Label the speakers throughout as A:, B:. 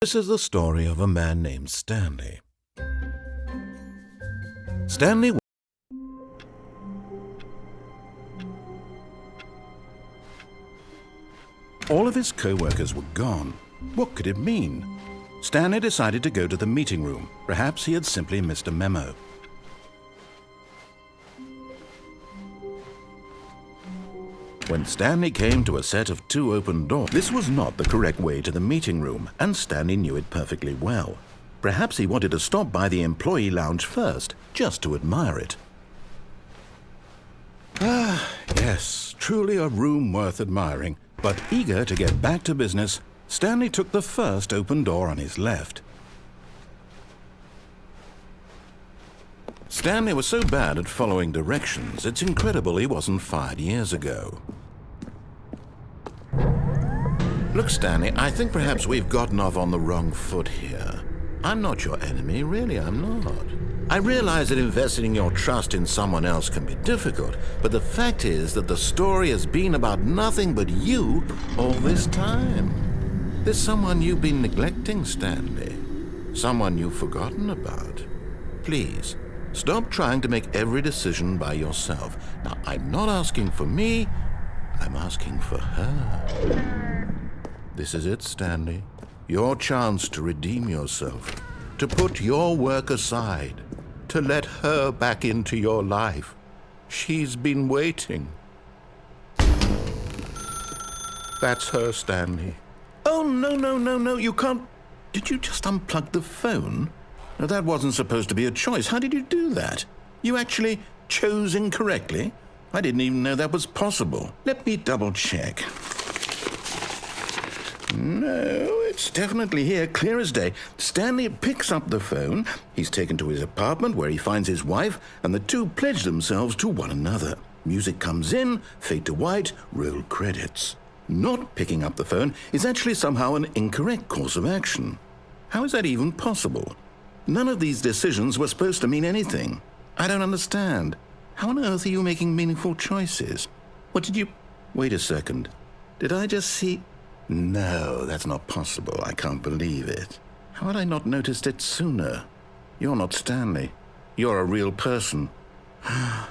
A: This is the story of a man named Stanley. Stanley All of his co-workers were gone. What could it mean? Stanley decided to go to the meeting room. Perhaps he had simply missed a memo. When Stanley came to a set of 2 open doors, this was not the correct way to the meeting room, and Stanley knew it perfectly well. Perhaps he wanted to stop by the employee lounge first, just to admire it. Ah, yes, truly a room worth admiring. But eager to get back to business, Stanley took the first open door on his left. Stanley was so bad at following directions, it's incredible he wasn't fired years ago. Look, Stanley, I think perhaps we've gotten off on the wrong foot here. I'm not your enemy, really, I'm not. I realize that investing your trust in someone else can be difficult, but the fact is that the story has been about nothing but you all this time. There's someone you've been neglecting, Stanley. Someone you've forgotten about. Please, stop trying to make every decision by yourself. Now, I'm not asking for me, I'm asking for her. This is it, Stanley. Your chance to redeem yourself, to put your work aside, to let her back into your life. She's been waiting. That's her, Stanley. Oh, no, you can't. Did you just unplug the phone? No, that wasn't supposed to be a choice. How did you do that? You actually chose incorrectly? I didn't even know that was possible. Let me double check. No, it's definitely here, clear as day. Stanley picks up the phone. He's taken to his apartment where he finds his wife, and the two pledge themselves to one another. Music comes in, fade to white, roll credits. Not picking up the phone is actually somehow an incorrect course of action. How is that even possible? None of these decisions were supposed to mean anything. I don't understand. How on earth are you making meaningful choices? What did you... Wait a second. Did I just see... No, that's not possible. I can't believe it. How had I not noticed it sooner? You're not Stanley. You're a real person. I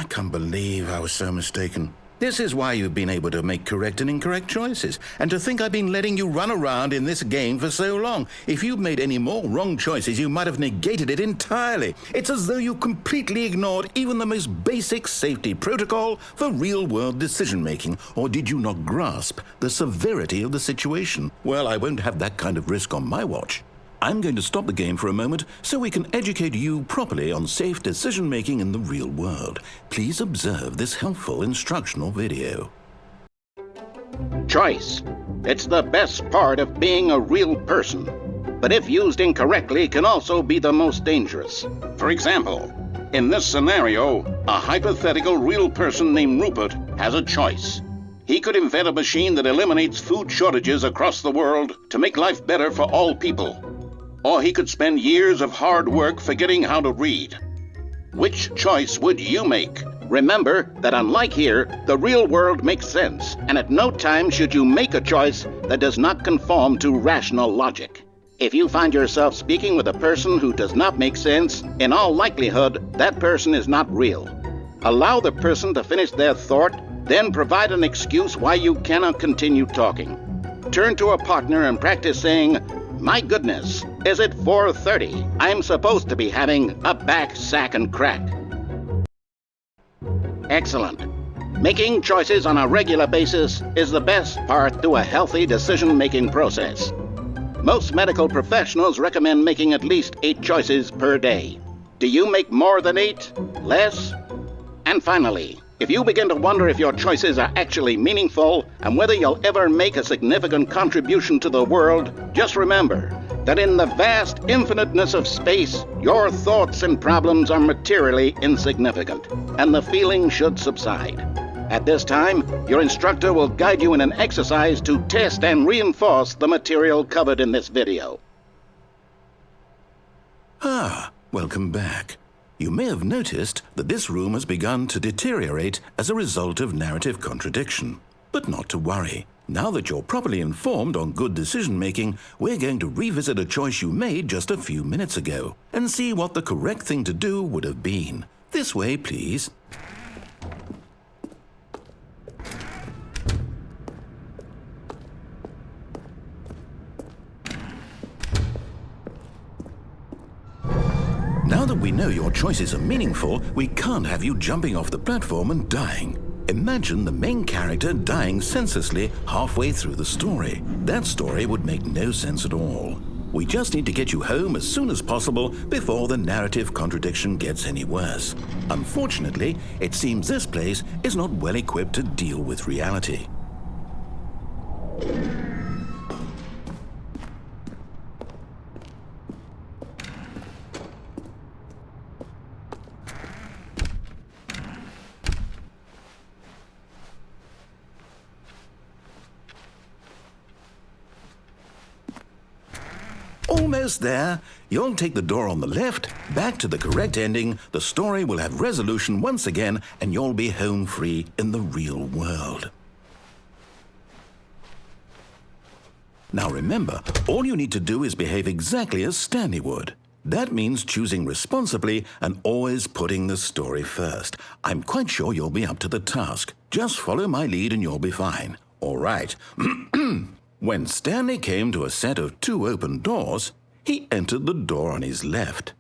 A: can't believe I was so mistaken. This is why you've been able to make correct and incorrect choices. And to think I've been letting you run around in this game for so long. If you'd made any more wrong choices, you might have negated it entirely. It's as though you completely ignored even the most basic safety protocol for real-world decision-making. Or did you not grasp the severity of the situation? Well, I won't have that kind of risk on my watch. I'm going to stop the game for a moment so we can educate you properly on safe decision-making in the real world. Please observe this helpful instructional video.
B: Choice. It's the best part of being a real person, but if used incorrectly can also be the most dangerous. For example, in this scenario, a hypothetical real person named Rupert has a choice. He could invent a machine that eliminates food shortages across the world to make life better for all people. Or he could spend years of hard work forgetting how to read. Which choice would you make? Remember that unlike here, the real world makes sense, and at no time should you make a choice that does not conform to rational logic. If you find yourself speaking with a person who does not make sense, in all likelihood, that person is not real. Allow the person to finish their thought, then provide an excuse why you cannot continue talking. Turn to a partner and practice saying, "My goodness, is it 4:30? I'm supposed to be having a back, sack, and crack." Excellent. Making choices on a regular basis is the best part to a healthy decision-making process. Most medical professionals recommend making at least 8 choices per day. Do you make more than 8? Less? And finally, if you begin to wonder if your choices are actually meaningful and whether you'll ever make a significant contribution to the world, just remember that in the vast infiniteness of space, your thoughts and problems are materially insignificant, and the feeling should subside. At this time, your instructor will guide you in an exercise to test and reinforce the material covered in this video.
A: Welcome back. You may have noticed that this room has begun to deteriorate as a result of narrative contradiction. But not to worry. Now that you're properly informed on good decision-making, we're going to revisit a choice you made just a few minutes ago and see what the correct thing to do would have been. This way, please. Now that we know your choices are meaningful, we can't have you jumping off the platform and dying. Imagine the main character dying senselessly halfway through the story. That story would make no sense at all. We just need to get you home as soon as possible before the narrative contradiction gets any worse. Unfortunately, it seems this place is not well equipped to deal with reality. Almost there. You'll take the door on the left, back to the correct ending, the story will have resolution once again, and you'll be home free in the real world. Now remember, all you need to do is behave exactly as Stanley would. That means choosing responsibly and always putting the story first. I'm quite sure you'll be up to the task. Just follow my lead and you'll be fine. All right. When Stanley came to a set of 2 open doors, he entered the door on his left.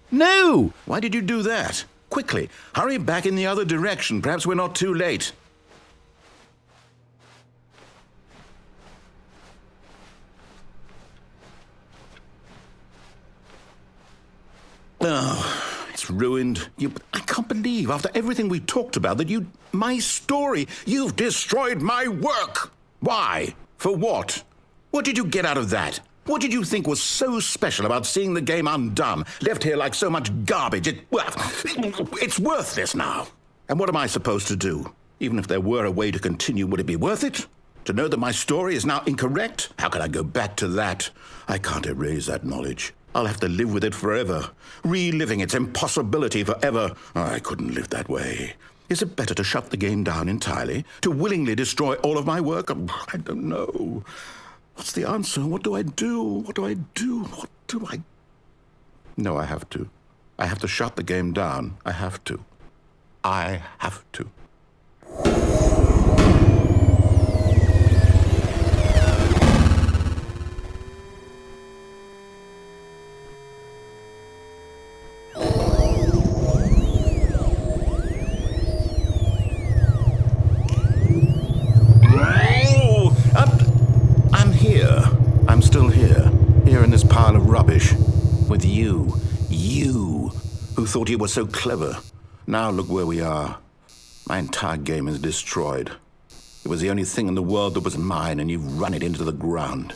A: No! Why did you do that? Quickly, hurry back in the other direction. Perhaps we're not too late. Oh, it's ruined. I can't believe, after everything we talked about, that my story, you've destroyed my work. Why? For what? What did you get out of that? What did you think was so special about seeing the game undone, left here like so much garbage? It's worthless now. And what am I supposed to do? Even if there were a way to continue, would it be worth it? To know that my story is now incorrect? How can I go back to that? I can't erase that knowledge. I'll have to live with it forever, reliving its impossibility forever. I couldn't live that way. Is it better to shut the game down entirely? To willingly destroy all of my work? I don't know. What's the answer? What do I do? What do I do? What do I... No, I have to. I have to shut the game down. I have to. I have to. With you who thought you were so clever. Now look where we are. My entire game is destroyed. It was the only thing in the world that was mine, and you've run it into the ground.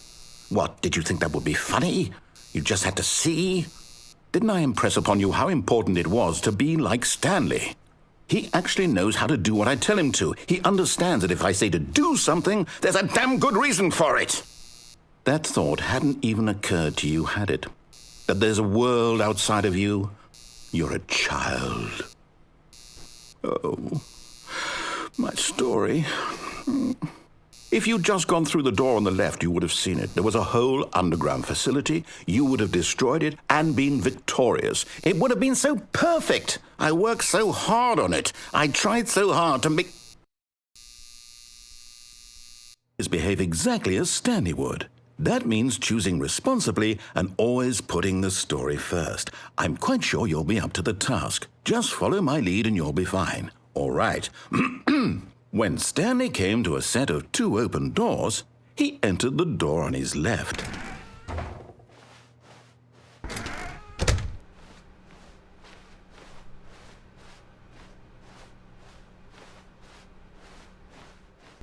A: What, did you think that would be funny? You just had to see? Didn't I impress upon you how important it was to be like Stanley? He actually knows how to do what I tell him to. He understands that if I say to do something, there's a damn good reason for it. That thought hadn't even occurred to you, had it? That there's a world outside of you? You're a child. Oh, my story. If you'd just gone through the door on the left, you would have seen it. There was a whole underground facility. You would have destroyed it and been victorious. It would have been so perfect. I worked so hard on it. I tried so hard to make... Behave exactly as Stanley would. That means choosing responsibly and always putting the story first. I'm quite sure you'll be up to the task. Just follow my lead and you'll be fine. All right. When Stanley came to a set of 2 open doors, he entered the door on his left.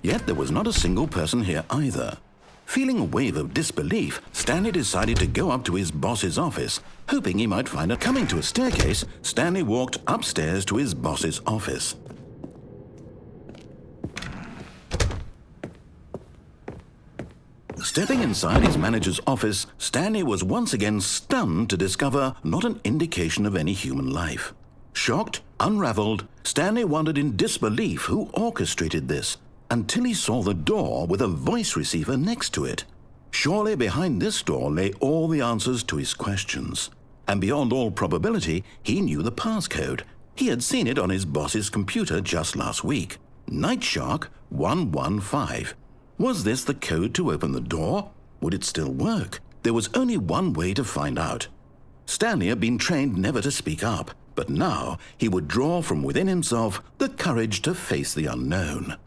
A: Yet there was not a single person here either. Feeling a wave of disbelief, Stanley decided to go up to his boss's office, hoping he might find it. Coming to a staircase, Stanley walked upstairs to his boss's office. Stepping inside his manager's office, Stanley was once again stunned to discover not an indication of any human life. Shocked, Unraveled, Stanley wondered in disbelief who orchestrated this, until he saw the door with a voice receiver next to it. Surely behind this door lay all the answers to his questions. And beyond all probability, he knew the passcode. He had seen it on his boss's computer just last week. Nightshark 115. Was this the code to open the door? Would it still work? There was only one way to find out. Stanley had been trained never to speak up, but now he would draw from within himself the courage to face the unknown.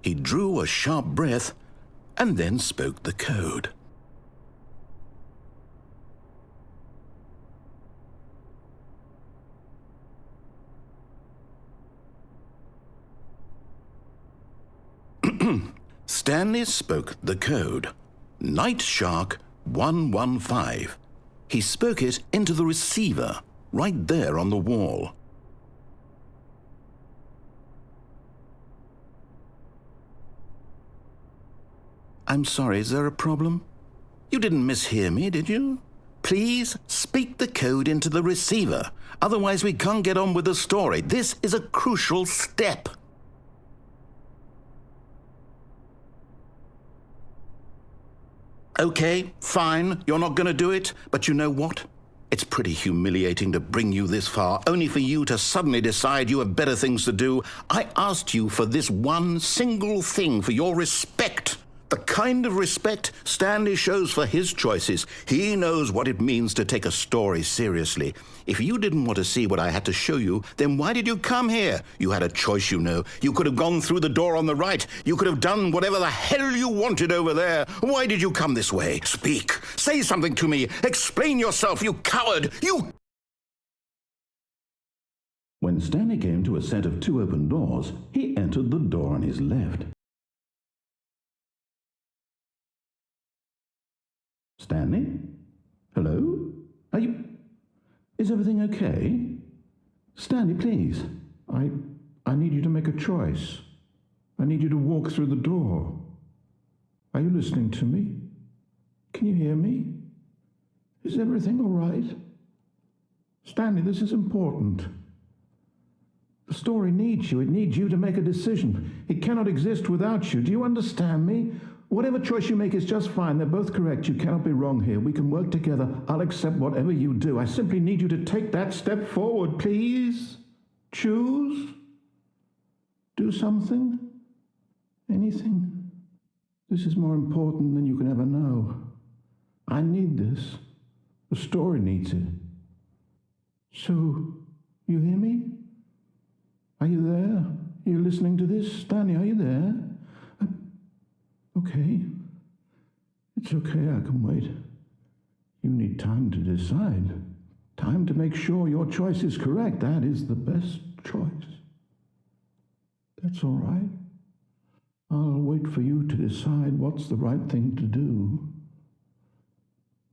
A: He drew a sharp breath and then spoke the code. Stanley spoke the code. Nightshark 115. He spoke it into the receiver, right there on the wall. I'm sorry, is there a problem? You didn't mishear me, did you? Please speak the code into the receiver. Otherwise, we can't get on with the story. This is a crucial step. Okay, fine, you're not going to do it, but you know what? It's pretty humiliating to bring you this far, only for you to suddenly decide you have better things to do. I asked you for this one single thing, for your respect. The kind of respect Stanley shows for his choices. He knows what it means to take a story seriously. If you didn't want to see what I had to show you, then why did you come here? You had a choice, you know. You could have gone through the door on the right. You could have done whatever the hell you wanted over there. Why did you come this way? Speak. Say something to me. Explain yourself, you coward. You... When Stanley came to a set of 2 open doors, he entered the door on his left. Stanley? Hello? Are you... Is everything okay? Stanley, please. I need you to make a choice. I need you to walk through the door. Are you listening to me? Can you hear me? Is everything all right? Stanley, this is important. The story needs you. It needs you to make a decision. It cannot exist without you. Do you understand me? Whatever choice you make is just fine. They're both correct. You cannot be wrong here. We can work together. I'll accept whatever you do. I simply need you to take that step forward, please. Choose. Do something. Anything. This is more important than you can ever know. I need this. The story needs it. So, you hear me? Are you there? Are you listening to this? Stanley, are you there? Okay. It's okay, I can wait. You need time to decide. Time to make sure your choice is correct. That is the best choice. That's all right. I'll wait for you to decide what's the right thing to do.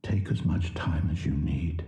A: Take as much time as you need.